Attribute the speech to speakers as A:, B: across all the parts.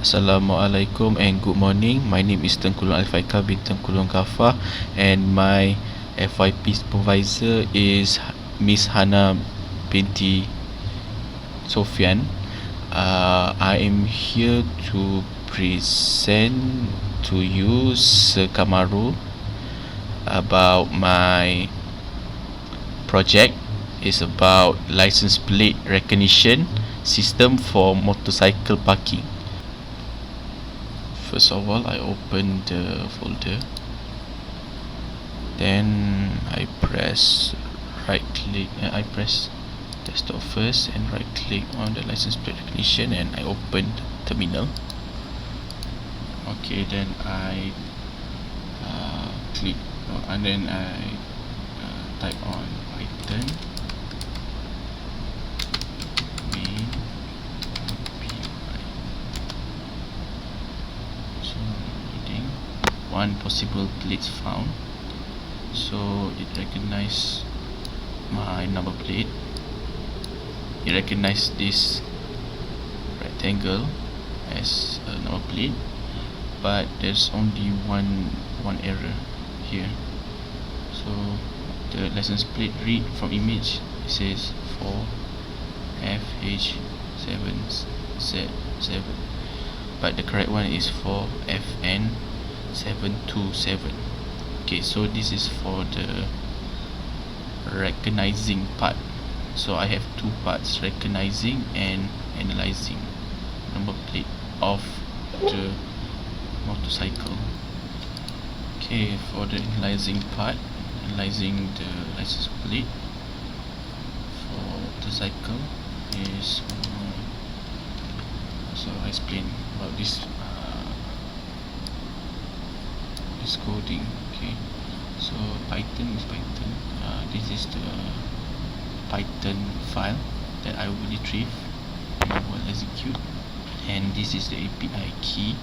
A: Assalamualaikum and good morning. My name is Tengku Alif Faiqal binti Gaafar, and my FYP supervisor is Miss Hana binti Sofian. I am here to present to you Sir Kamarul about my project. Is about license plate recognition system for motorcycle parking. First of all, I open the folder, then I press right click, I press desktop first and right click on the license plate recognition, and I open terminal. Okay, then I click and then I type on Python main one possible plates found. So it recognizes my number plate. It recognizes this rectangle as a number plate, but there's only one error here. So the license plate read from image, it says 4FH7Z7, but the correct one is 4FN727. Okay, so this is for the recognizing part. So I have two parts, recognizing and analyzing number plate of the motorcycle. Okay, for the analyzing part, analyzing the license plate for motorcycle is so I explain about this coding. Okay, so Python is Python. This is the Python file that I will retrieve and will execute, and this is the API key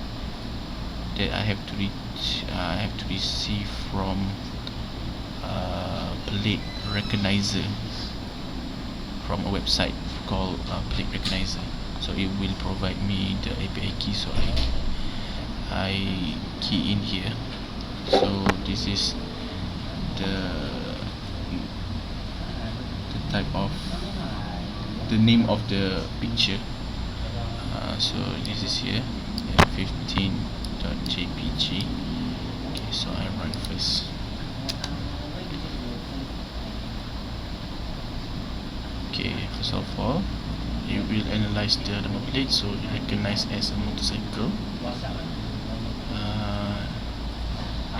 A: that I have to receive from plate recognizer from a website called plate recognizer. So it will provide me the API key, so I key in here. So this is the type of the name of the picture. So this is here 15.jpg. Okay, so I run first. Okay, first of all, you will analyze the number plate, so you recognize as a motorcycle,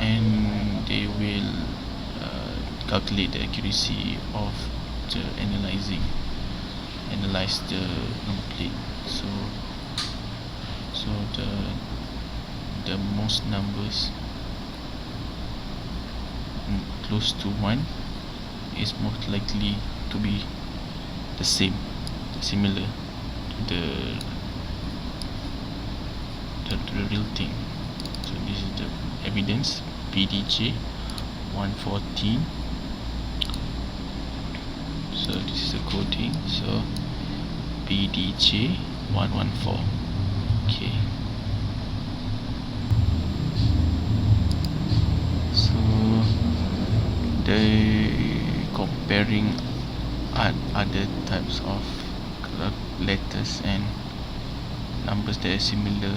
A: and they will calculate the accuracy of the analyze the number plate. So the most numbers close to 1 is most likely to be the similar to the real thing. So this is the evidence, PDJ 114. So this is the coding, so PDJ 114. Okay, so they comparing other types of letters and numbers that are similar,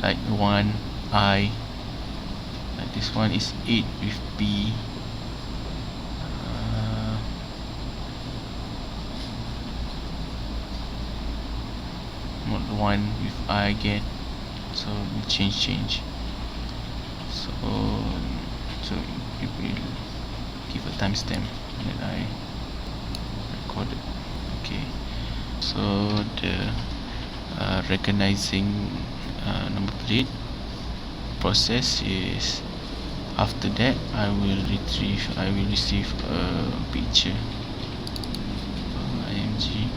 A: like 1 I, like this one is 8 with B, not 1 with I again. So we change. So it will give a timestamp that I recorded. Okay, so the recognizing number plate process is, after that I will receive a picture, img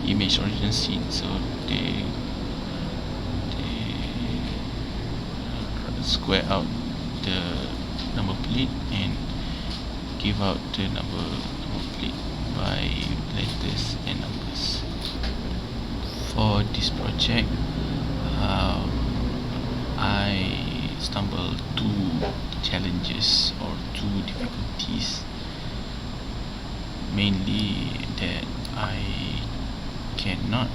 A: image origin scene. So they square out the number plate and give out the number plate by letters and numbers. For this project, stumble two challenges or two difficulties. Mainly that I cannot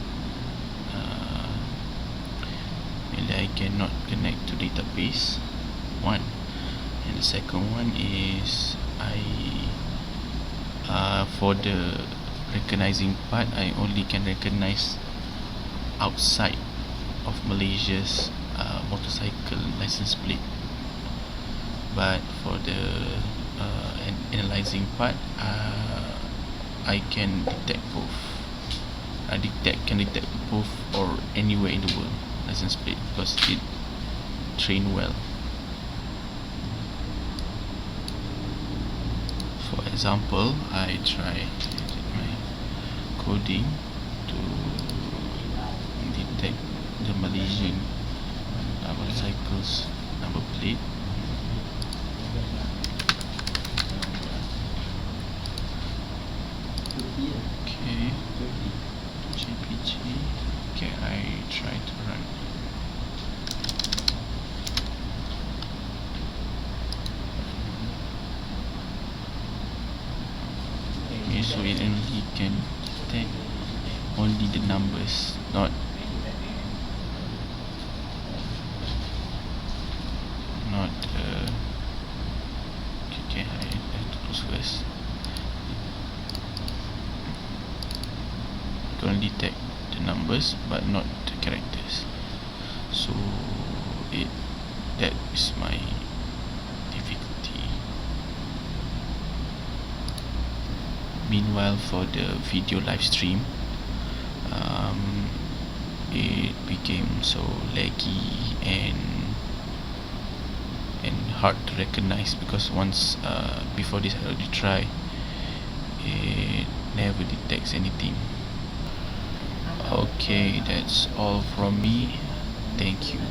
A: connect to database, one, and the second one is for the recognizing part, I only can recognize outside of Malaysia's motorcycle license plate, but for the analyzing part, I can detect both. Can detect both or anywhere in the world license plate because it trained well. For example, I try my coding to detect the Malaysian motorcycles number plate. Okay, GPG. Okay, I try to run. Okay, so it only can detect only the numbers, not okay, I have to close first. It can detect the numbers but not the characters, so that is my difficulty. Meanwhile, for the video live stream, it became so laggy and hard to recognize because once before this I already tried, it never detects anything. Okay, that's all from me. Thank you.